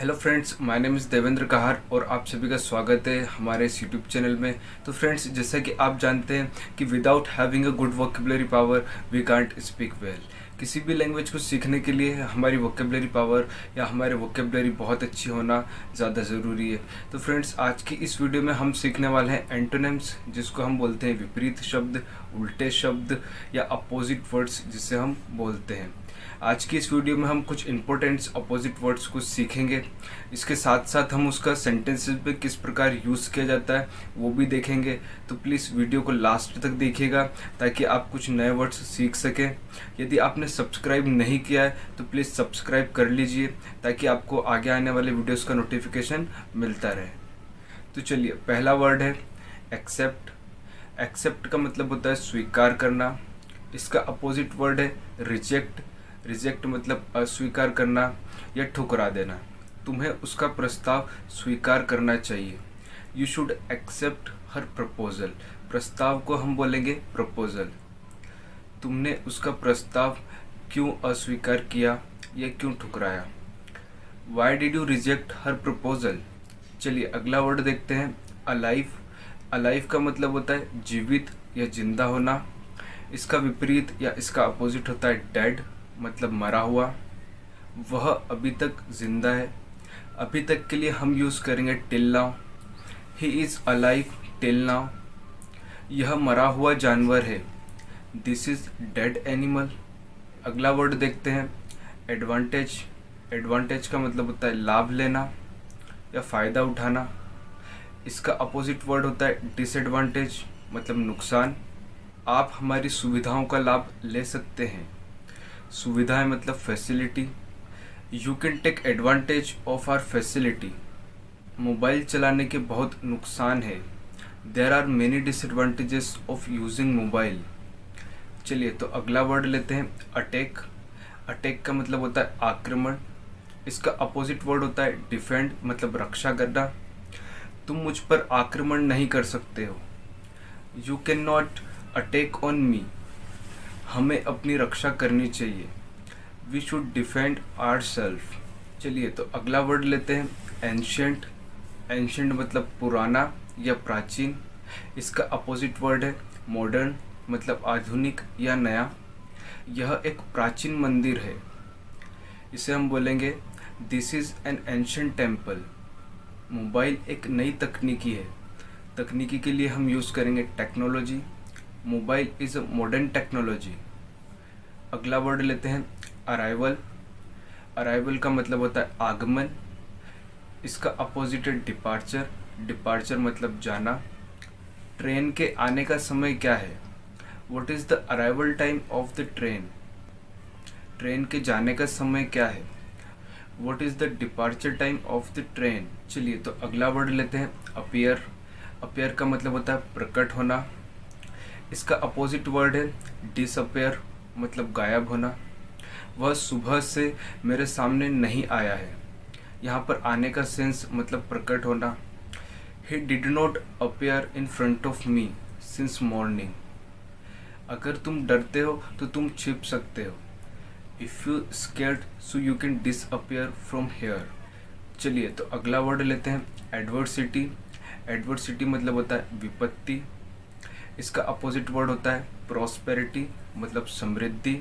Hello friends, my name is Devendra Kahar और आप सभी का स्वागत है हमारे इस यूट्यूब चैनल में। तो फ्रेंड्स, जैसा कि आप जानते हैं कि without having a good vocabulary power we can't speak well. किसी भी लैंग्वेज को सीखने के लिए हमारी वोकेबलरी पावर या हमारे वोकेबलरी बहुत अच्छी होना ज़्यादा ज़रूरी है। तो फ्रेंड्स, आज की इस वीडियो में हम सीखने वाले हैं एंटोनिम्स, जिसको हम बोलते हैं विपरीत शब्द, उल्टे शब्द या अपोजिट वर्ड्स जिसे हम बोलते हैं। आज की इस वीडियो में हम कुछ इंपॉर्टेंट अपोजिट वर्ड्स को सीखेंगे। इसके साथ साथ हम उसका सेंटेंसेस पे किस प्रकार यूज़ किया जाता है वो भी देखेंगे। तो प्लीज़ वीडियो को लास्ट तक देखिएगा ताकि आप कुछ नए वर्ड्स सीख सकें। यदि आपने सब्सक्राइब नहीं किया है तो प्लीज़ सब्सक्राइब कर लीजिए ताकि आपको आगे आने वाले वीडियोस का नोटिफिकेशन मिलता रहे। तो चलिए, पहला वर्ड है एक्सेप्ट। एक्सेप्ट का मतलब होता है स्वीकार करना। इसका अपोजिट वर्ड है रिजेक्ट। रिजेक्ट मतलब अस्वीकार करना या ठुकरा देना। तुम्हें उसका प्रस्ताव स्वीकार करना चाहिए। You should accept her proposal. प्रस्ताव को हम बोलेंगे प्रपोजल। तुमने उसका प्रस्ताव क्यों अस्वीकार किया या क्यों ठुकराया। Why did you reject her proposal. चलिए अगला वर्ड देखते हैं, अलाइव। अलाइव का मतलब होता है जीवित या जिंदा होना। इसका विपरीत या इसका अपोजिट होता है डेड, मतलब मरा हुआ। वह अभी तक जिंदा है। अभी तक के लिए हम यूज़ करेंगे till now. He is alive till now. यह मरा हुआ जानवर है। This is dead animal. अगला वर्ड देखते हैं, एडवांटेज। एडवांटेज का मतलब होता है लाभ लेना या फ़ायदा उठाना। इसका अपोजिट वर्ड होता है डिसएडवांटेज, मतलब नुकसान। आप हमारी सुविधाओं का लाभ ले सकते हैं। सुविधाएं मतलब facility. You can take advantage of our facility. Mobile चलाने के बहुत नुकसान है। There are many disadvantages of using mobile. चलिए तो अगला वर्ड लेते हैं, अटैक। अटैक का मतलब होता है आक्रमण। इसका अपोजिट वर्ड होता है डिफेंड, मतलब रक्षा करना। तुम मुझ पर आक्रमण नहीं कर सकते हो। You can not attack on me. हमें अपनी रक्षा करनी चाहिए। We should defend our self. चलिए तो अगला वर्ड लेते हैं, एंशियंट। एंशियंट मतलब पुराना या प्राचीन। इसका अपोजिट वर्ड है मॉडर्न, मतलब आधुनिक या नया। यह एक प्राचीन मंदिर है। इसे हम बोलेंगे this is an ancient temple. Mobile एक नई तकनीकी है। तकनीकी के लिए हम यूज़ करेंगे technology. Mobile is a modern technology. अगला वर्ड लेते हैं, अराइवल। अराइवल का मतलब होता है आगमन। इसका अपोजिट है डिपार्चर। डिपार्चर मतलब जाना। ट्रेन के आने का समय क्या है। What is the arrival time of the train. Train के जाने का समय क्या है। What is the departure time of the train. चलिए तो अगला वर्ड लेते हैं, अपीयर। अपीयर का मतलब होता है प्रकट होना। इसका अपोजिट वर्ड है डिसअपेयर, मतलब गायब होना। वह सुबह से मेरे सामने नहीं आया है। यहाँ पर आने का सेंस मतलब प्रकट होना। He did not appear in front of me since morning. अगर तुम डरते हो तो तुम छिप सकते हो। If you scared so you can disappear from here. चलिए तो अगला वर्ड लेते हैं, एडवर्सिटी। एडवर्सिटी मतलब होता है विपत्ति। इसका अपोजिट वर्ड होता है प्रॉस्पेरिटी, मतलब समृद्धि।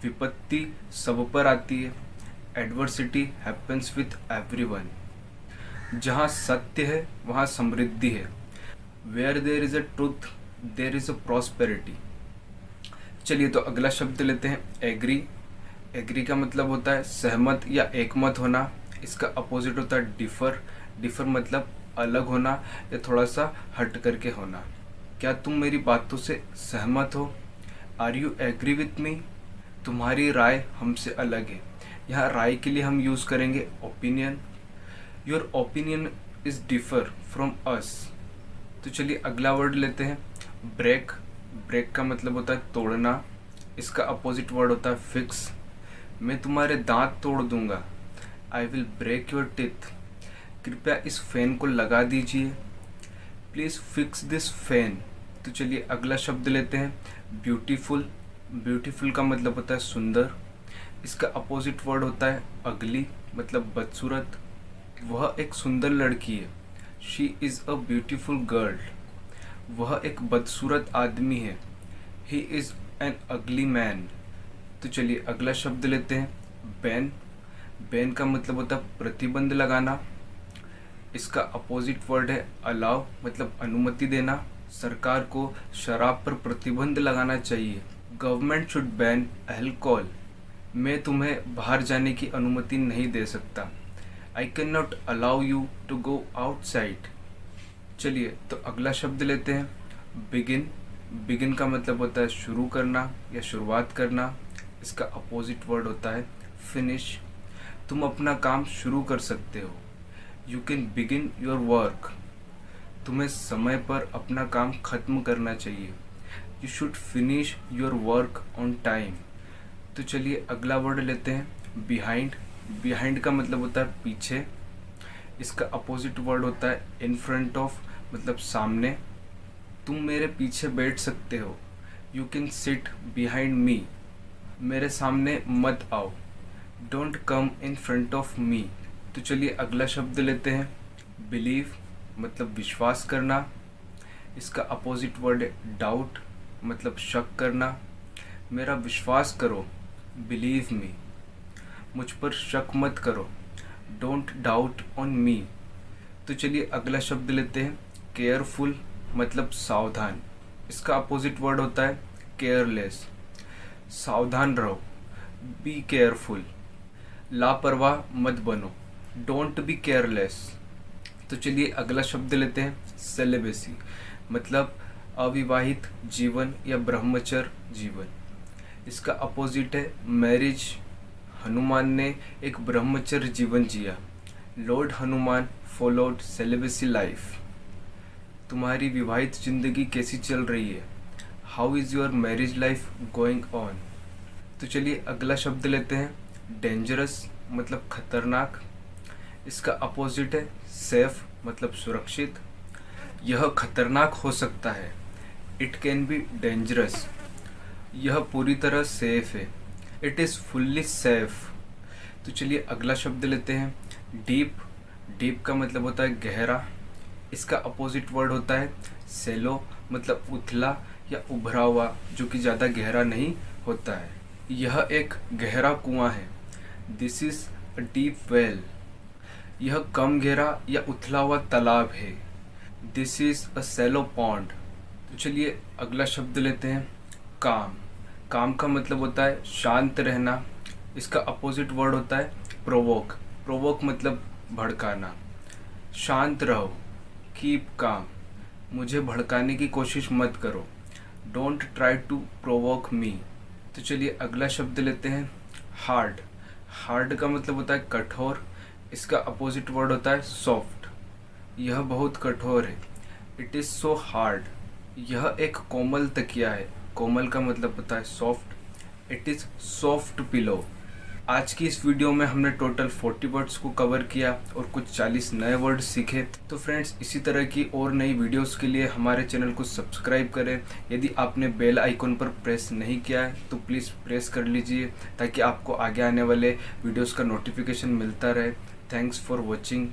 विपत्ति सब पर आती है। Adversity happens with everyone. जहाँ सत्य है वहाँ समृद्धि है। Where there is a truth there is a prosperity. चलिए तो अगला शब्द लेते हैं, एग्री। एग्री का मतलब होता है सहमत या एकमत होना। इसका अपोजिट होता है डिफर। डिफर मतलब अलग होना या थोड़ा सा हट करके होना। क्या तुम मेरी बातों से सहमत हो। Are you agree with me. तुम्हारी राय हमसे अलग है। यहाँ राय के लिए हम यूज़ करेंगे opinion. Your opinion is differ from us. तो चलिए अगला वर्ड लेते हैं, ब्रेक। ब्रेक का मतलब होता है तोड़ना। इसका अपोजिट वर्ड होता है फिक्स। मैं तुम्हारे दांत तोड़ दूंगा। I will break your teeth. कृपया इस फैन को लगा दीजिए। Please fix this fan. तो चलिए अगला शब्द लेते हैं, ब्यूटीफुल। ब्यूटीफुल का मतलब होता है सुंदर। इसका अपोजिट वर्ड होता है अगली, मतलब बदसूरत। वह एक सुंदर लड़की है। She is a beautiful girl. वह एक बदसूरत आदमी है। ही इज़ एन अगली मैन। तो चलिए अगला शब्द लेते हैं, बैन। बैन का मतलब होता है प्रतिबंध लगाना। इसका अपोजिट वर्ड है अलाउ, मतलब अनुमति देना। सरकार को शराब पर प्रतिबंध लगाना चाहिए। Government should ban alcohol. मैं तुम्हें बाहर जाने की अनुमति नहीं दे सकता। I can not allow you to go outside. चलिए तो अगला शब्द लेते हैं, बिगिन। बिगिन का मतलब होता है शुरू करना या शुरुआत करना। इसका अपोजिट वर्ड होता है फिनिश। तुम अपना काम शुरू कर सकते हो। You can begin your work. तुम्हें समय पर अपना काम खत्म करना चाहिए। You should finish your work on time. तो चलिए अगला वर्ड लेते हैं, बिहाइंड। बिहाइंड का मतलब होता है पीछे। इसका अपोजिट वर्ड होता है इन फ्रंट ऑफ, मतलब सामने। तुम मेरे पीछे बैठ सकते हो। You can sit behind me. मेरे सामने मत आओ। Don't come in front of me. तो चलिए अगला शब्द लेते हैं, बिलीव, मतलब विश्वास करना। इसका अपोजिट वर्ड है डाउट, मतलब शक करना। मेरा विश्वास करो, बिलीव मी। मुझ पर शक मत करो, डोंट डाउट ऑन मी। तो चलिए अगला शब्द लेते हैं, केयरफुल, मतलब सावधान। इसका अपोजिट वर्ड होता है केयरलेस। सावधान रहो, बी केयरफुल। लापरवाह मत बनो, डोंट बी केयरलेस। तो चलिए अगला शब्द लेते हैं, सेलिबेसी, मतलब अविवाहित जीवन या ब्रह्मचर्य जीवन। इसका अपोजिट है मैरिज। हनुमान ने एक ब्रह्मचर्य जीवन जिया। Lord Hanuman followed celibacy life. तुम्हारी विवाहित जिंदगी कैसी चल रही है? How is your marriage life going on? तो चलिए अगला शब्द लेते हैं, डेंजरस, मतलब खतरनाक। इसका अपोजिट है सेफ, मतलब सुरक्षित। यह खतरनाक हो सकता है, इट कैन बी डेंजरस। यह पूरी तरह सेफ है, इट इज़ फुल्ली सेफ। तो चलिए अगला शब्द लेते हैं, डीप। डीप का मतलब होता है गहरा। इसका अपोजिट वर्ड होता है सेलो, मतलब उथला या उभरा हुआ, जो कि ज़्यादा गहरा नहीं होता है। यह एक गहरा कुआं है। This is a deep well. यह कम गहरा या उथला हुआ तालाब है। This is a shallow pond. तो चलिए अगला शब्द लेते हैं, काम। काम का मतलब होता है शांत रहना। इसका अपोजिट वर्ड होता है प्रोवोक। प्रोवोक मतलब भड़काना। शांत रहो, कीप काम। मुझे भड़काने की कोशिश मत करो, डोंट ट्राई टू प्रोवोक मी। तो चलिए अगला शब्द लेते हैं, हार्ड। हार्ड का मतलब होता है कठोर। इसका अपोजिट वर्ड होता है सॉफ्ट। यह बहुत कठोर है, इट इज़ सो हार्ड। यह एक कोमल तकिया है। कोमल का मतलब होता है soft. It is soft pillow. आज की इस वीडियो में हमने टोटल 40 वर्ड्स को कवर किया और कुछ 40 नए वर्ड सीखे। तो फ्रेंड्स, इसी तरह की और नई वीडियोस के लिए हमारे चैनल को सब्सक्राइब करें। यदि आपने बेल आइकन पर प्रेस नहीं किया है तो प्लीज़ प्रेस कर लीजिए, ताकि आपको आगे आने वाले वीडियोस का नोटिफिकेशन मिलता रहे। Thanks for watching.